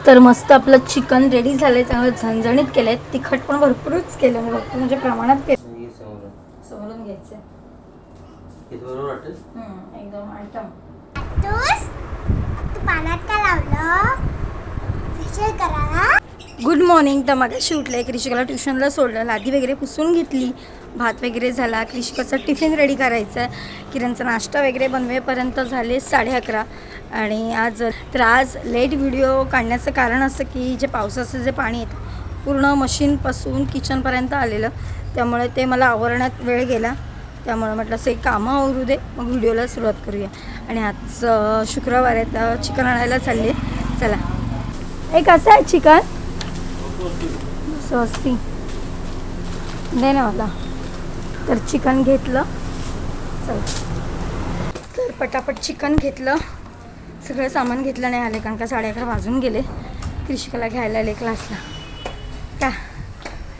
तर मस्त आपलं चिकन रेडी झालंय, चांगलं झणझणीत केलंय, तिखट पण भरपूरच केलं, भरपूर म्हणजे प्रमाणात केलं. समजून घ्यायचं एकदम आयटम. Good morning. तर मगाशी उठले, क्रिशिकाला ट्युशनला सोडलं, लादी वगैरे पुसून घेतली, भात वगैरे झाला, क्रिशिकाचा टिफिन रेडी करायचा आहे, किरणचा नाश्ता वगैरे बनवेपर्यंत झाले 11:30. आणि आज लेट व्हिडिओ काढण्याचं कारण असं की जे पावसाचं जे पाणी येतं पूर्ण मशीनपासून किचनपर्यंत आलेलं, त्यामुळे ते मला आवरण्यात वेळ गेला. त्यामुळे म्हटलं असं एक कामं आवरू दे, मग व्हिडिओला सुरुवात करूया. आणि आज शुक्रवार आहे, तर चिकन आणायला चालले. चला. एक असं आहे चिकन स्वस्ती दे ना मला. तर चिकन घेतलं, चल. तर पटापट चिकन घेतलं, सगळं सामान घेतलं नाही आले, कारण का 11:30 वाजून गेले. क्रिशिकाला घ्यायला आले क्लासला का.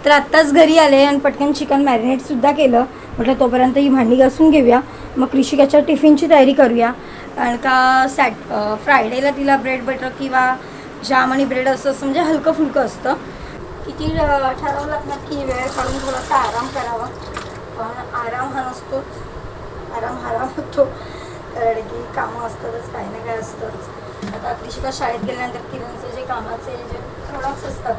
तर आत्ताच घरी आले आणि पटकन चिकन मॅरिनेटसुद्धा केलं. म्हटलं तोपर्यंत ही भांडी घासून घेऊया, मग क्रिशिकाच्या टिफिनची तयारी करूया. कारण का फ्रायडेला तिला ब्रेड बटर किंवा जाम आणि ब्रेड असं म्हणजे हलकं फुलकं असतं. किती ठरवलं लागणार की वेळ काढून थोडासा आराम करावा, पण आराम हा नसतोच, आराम होतो, कारण की कामं असतातच, काही ना काय असतंच. आता क्रिशिका शाळेत गेल्यानंतर किरणचे जे कामाचे जे प्रोडक्ट्स असतात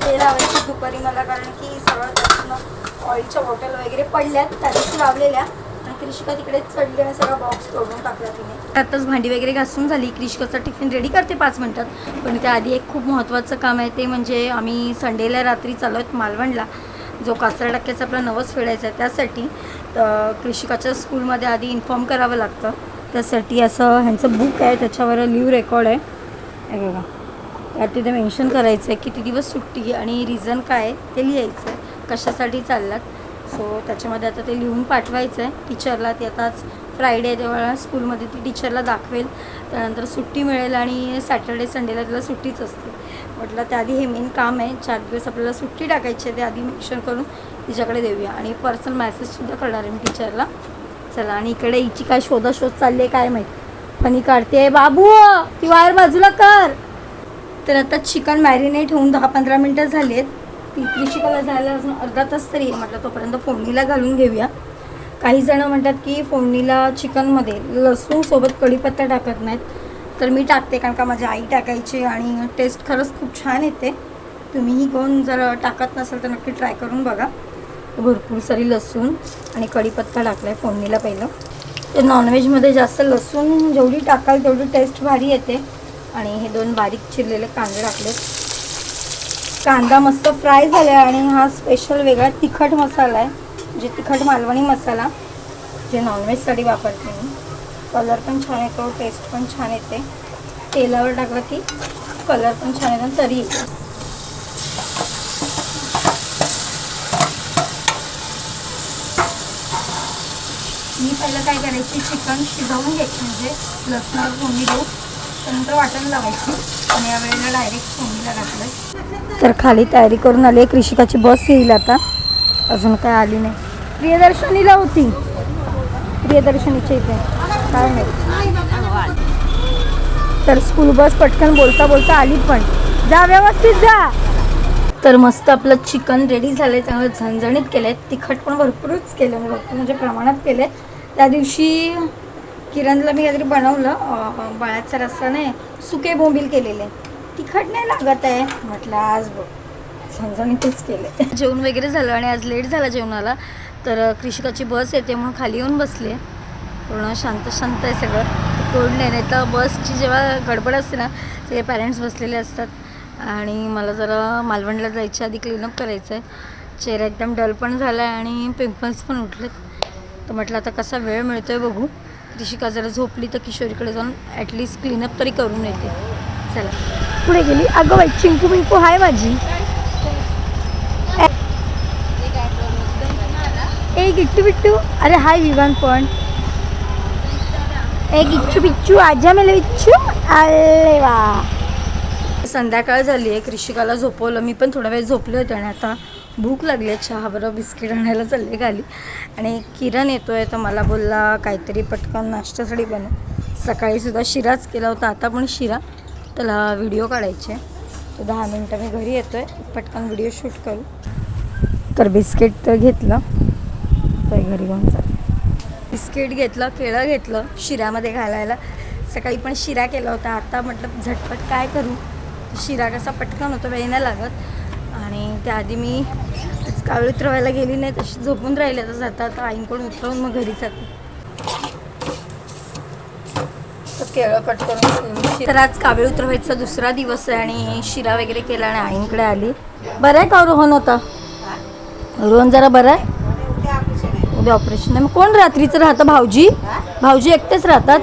ते लावायचे दुपारी मला, कारण की सगळं त्यातून ऑइलच्या बॉटल वगैरे पडल्यात, त्या दिवशी लावलेल्या, आणि क्रिशिका तिकडेच चढली आणि सगळा बॉक्स तोडून टाकला तिने. आताच भांडी वगैरे घासून झाली, क्रिशिकाचा टिफिन रेडी करते 5 मिनटात. पण त्याआधी एक खूप महत्त्वाचं काम आहे, ते म्हणजे आम्ही संडेला रात्री चालू आहेत मालवणला, जो कासरा टक्क्याचा आपला नवस फेडायचा आहे त्यासाठी. तर क्रिशिकाच्या स्कूलमध्ये आधी इन्फॉर्म करावं लागतं, त्यासाठी असं ह्यांचं बुक आहे, त्याच्यावर लिव्ह रेकॉर्ड आहे. हे बघा, त्यात तिथे मेन्शन करायचं आहे किती दिवस सुट्टी आणि रिझन काय आहे ते लिहायचं आहे, कशासाठी चाललात. सो त्याच्यामध्ये आता ते लिहून पाठवायचं आहे टीचरला. ती आताच फ्रायडे तेव्हा स्कूलमध्ये ती टीचरला दाखवेल, त्यानंतर सुट्टी मिळेल आणि सॅटर्डे संडेला तिला सुट्टीच असते. म्हटलं त्याआधी हे मेन काम आहे, 4 दिवस आपल्याला सुट्टी टाकायची आहे, ते आधी मेन्शन करून तिच्याकडे देऊया. आणि पर्सनल मेसेजसुद्धा करणार आहे मी टीचरला. चला. आणि इकडे हिची काय शोधाशोध चालली आहे काय माहीत, पण ही काढते. बाबू ती वायर बाजूला कर. तर आता चिकन मॅरिनेट होऊन 10-15 मिनटं झाली आहेत. ती क्रिशिकाला जायला अजून अर्धा तास तरी, म्हटलं तोपर्यंत फोडणीला घालून घेऊया. काही जणं म्हणतात की फोडणीला चिकनमध्ये लसूण सोबत कढीपत्ता टाकत नाहीत, तर मी टाकते, कारण का माझी आई टाकायची आणि टेस्ट खरंच खूप छान येते. तुम्हीही कोण जर टाकत नसेल तर नक्की ट्राय करून बघा. भरपूर सारी लसूण आणि कढीपत्ता टाकला आहे फोडणीला पहिलं. ते नॉनव्हेजमध्ये जास्त लसूण जेवढी टाकाल तेवढी टेस्ट भारी येते. आणि हे 2 बारीक चिरलेले कांदे टाकले. कांदा मस्त फ्राय झाला. आणि हा स्पेशल वेगळा तिखट मसाला आहे, म्हणजे तिखट मालवणी मसाला, जे नॉनव्हेजसाठी वापरते मी. कलर पण छान येतो, टेस्ट पण छान येते. तेलावर टाकलं की कलर पण छान येतो, तरी येते. मी पहिलं काय करायची, चिकन शिजवून घ्यायची, म्हणजे लसणाला फोडणी देऊ, त्यानंतर वाटण लावायची, आणि यावेळेला डायरेक्ट फोडणीला टाकलं. तर खाली तयारी करून आली आहे. क्रिशिकाची बस येईल आता, अजून काय आली नाही. प्रियदर्शनीला होती, प्रियदर्शनीच्या इथे काय नाही. तर स्कूल बस पटकन बोलता बोलता आली, पण जा व्यवस्थित जा. तर मस्त आपलं चिकन रेडी झालं आहे, चांगलं झणझणीत केलं आहे, तिखट पण भरपूरच केलं, भरपूर म्हणजे प्रमाणात केलं आहे. त्या दिवशी किरणला मी काहीतरी बनवलं, बाळ्याचा रस्सा नाही, सुके बोंबील केलेले, तिखट नाही लागत आहे. म्हटलं आज बघ झणझणीतच केले. जेवण वगैरे झालं आणि आज लेट झाला जेवणाला. तर क्रिशिकाची बस येते म्हणून खाली येऊन बसले. पूर्ण शांत आहे सगळं, तोडले नाही तर बसची जेव्हा गडबड असते ना, ते पॅरेंट्स बसलेले असतात. आणि मला जरा मालवणला जायच्या आधी क्लीनअप करायचं आहे. चेहरा एकदम डल पण झाला आहे आणि पिंपल्स पण उठलेत. तर म्हटलं आता कसा वेळ मिळतो आहे बघू. क्रिशिका जरा झोपली तर किशोरीकडे जाऊन ॲटलिस्ट क्लीनअप तरी करून येते. चला. पुढे गेली. अगं बाई, चिंकू बिंकू हाय माझी. ए गिट्टू बिट्टू, अरे हाय विवान पण. ए गिच्चू बिच्चू, आजा मेले बिच्चू. अरे वा. संध्याकाळ झाली आहे, क्रिशिकाला झोपवलं, मी पण थोडा वेळ झोपले होते. आणि आता भूक लागली आहे, चहा बरोबर बिस्किट आणायला चालले खाली. आणि किरण येतो आहे, तर मला बोलला काहीतरी पटकन नाश्त्यासाठी बनव. सकाळीसुद्धा शिराच केला होता, आता पण शिरा. त्याला व्हिडिओ काढायचे. तो 10 मिनटं मी घरी येतो आहे, पटकन व्हिडिओ शूट करू. तर बिस्किट तर घेतलं, तर घरी घेऊन जा. बिस्किट घेतलं, केळं घेतलं शिऱ्यामध्ये घालायला. सकाळी पण शिरा केला होता. आता म्हटलं झटपट काय करू, शिरा कसा पटकन होतो, वेळ नाही लागत. आणि त्याआधी मी कावळी उतरवायला गेली नाही, तशी झोपून राहिले. तर जाता आईंकडून उतरवून मग घरी जाते. तर केळं कट करून. तर आज कावळी उतरवायचा दुसरा दिवस आहे आणि शिरा वगैरे केला आणि आईंकडे आली. बरं आहे का रोहन होता? रोहन जरा बरं आहे. उद्या ऑपरेशन आहे. मग कोण रात्रीचं राहतं? भाऊजी? भाऊजी एकटेच राहतात?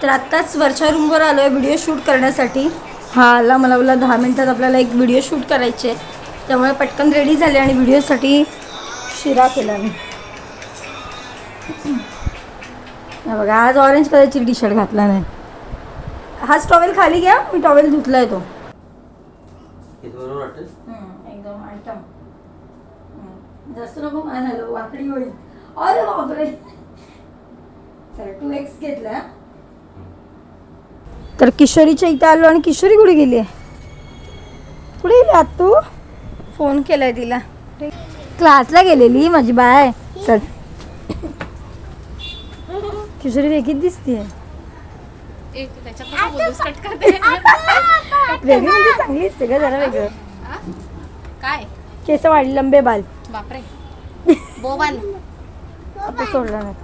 तर आत्ताच वरच्या रूमवर आलो आहे व्हिडिओ शूट करण्यासाठी. हा आला, मला बोला 10 मिनटात आपल्याला एक व्हिडिओ शूट करायचे आहे. त्यामुळे पटकन रेडी झाले आणि व्हिडिओसाठी शिरा केला मी. बघा आज ऑरेंज कलरची टी शर्ट घातला नाही. हाच टॉवेल खाली घ्या, मी टॉवेल धुतला आहे तो. एकदम आयटम जास्त नको म्हणालो, वाकडी होईल. अरे बापरे. चला 2x घेतला. तर किशोरीच्या इथं आलो आणि किशोरी कुठे गेली आहे? कुठे गेली आत तू? फोन केलाय तिला. क्लासला गेलेली माझी बाय. चल किशोरी वेगळीच दिसतीये. वेगळी म्हणजे चांगली दिसते का जरा? वेगळं काय? केस वाढले, लंबे बाल. बापरे. बोबाल आता सोडला नाही.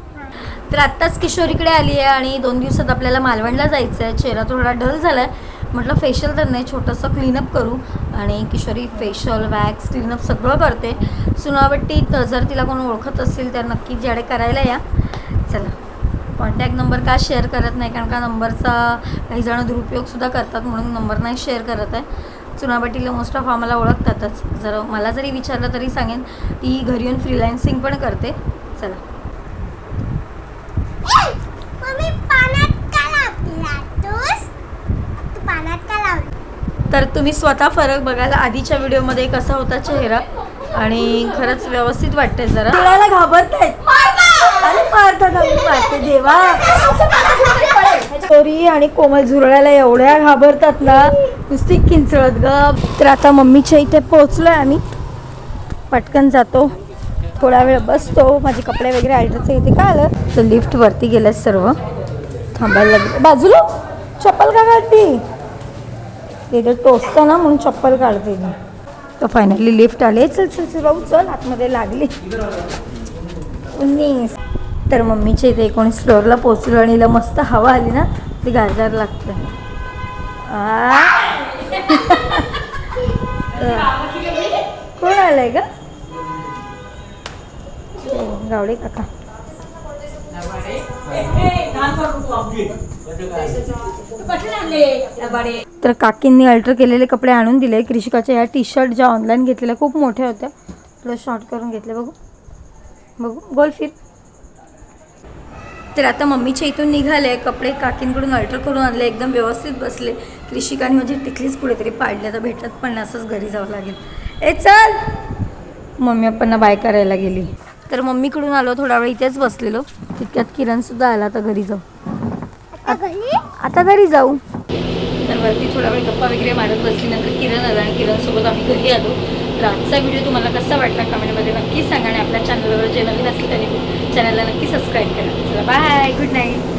तर आत्ताच किशोरीकडे आली आहे आणि 2 दिवसात आपल्याला मालवणला जायचं आहे. चेहरा थोडा डल झाला आहे. म्हटलं फेशियल तर नाही, छोटंसं क्लीनअप करू. आणि किशोरी फेशियल वॅक्स क्लीनअप सगळं करते. चुनावट्टीत जर तिला कोण ओळखत असेल तर नक्की जेडे करायला या. चला, कॉन्टॅक्ट नंबर का शेअर करत नाही, कारण का नंबरचा काही जण दुरुपयोगसुद्धा करतात, म्हणून नंबर नाही शेअर करत आहे. चुनावट्टीला मोस्ट ऑफ आम्हाला ओळखतातच. जर मला जरी विचारलं तरी सांगेन, ती घरी येऊन फ्रीलान्सिंग पण करते. चला. तर तुम्ही स्वतः फरक बघायला आधीच्या व्हिडिओमध्ये कसा होता चेहरा आणि खरंच व्यवस्थित वाटते. जरा डोळ्याला घाबरतायत. अरे मारते देवा. चोरी आणि कोमल झुरळायला एवढ्या घाबरतात ना, नुसती किंचळत ग. तर आता मम्मीच्या इथे पोहोचलोय आम्ही. पटकन जातो, थोडा वेळ बसतो. माझे कपडे वगैरे आयटरचे इथे का आलं. तर लिफ्ट वरती गेलं सर्व. थांबायला लागलं. बाजूला चप्पल का काढते? तिथे टोचतं ना म्हणून चप्पल काढते मी. तर फायनली लिफ्ट आले. चल चल चल भाऊ चल, आतमध्ये लागली. 19. तर मम्मीच्या इथे 19 फ्लोअरला पोचलो आणि हिला मस्त हवा आली ना, ती गारगार लागते. कोण आलंय का? गावडे काका. तर काकींनी अल्टर केलेले कपडे आणून दिले. कृषिकाच्या या टी शर्ट ज्या ऑनलाईन घेतलेल्या खूप मोठ्या होत्या, थोडं शॉर्ट करून घेतले. बघू बघू गोल फिर. तर आता मम्मीच्या इथून निघाले. कपडे काकींकडून अल्टर करून आणले, एकदम व्यवस्थित बसले. कृषिकाने माझी टिकलीच कुठेतरी पाडल्या, तर भेटत पण असंच घरी जावं लागेल. ए चल. मम्मी आपण बाय करायला गेली. तर मम्मीकडून आलो, थोडा वेळ इथेच बसलेलो. तितक्यात किरणसुद्धा आला. आता घरी जाऊ. आता घरी जाऊ. तर वरती थोडा वेळ गप्पा वगैरे मारत बसली. नंतर किरण आला आणि किरणसोबत आम्ही घरी आलो. तर आजचा व्हिडिओ तुम्हाला कसा वाटला कमेंटमध्ये नक्की सांगा आणि आपल्या चॅनलवर जे नवीन असेल त्यांनी चॅनलला नक्की सबस्क्राईब करा. चला बाय, गुड नाईट.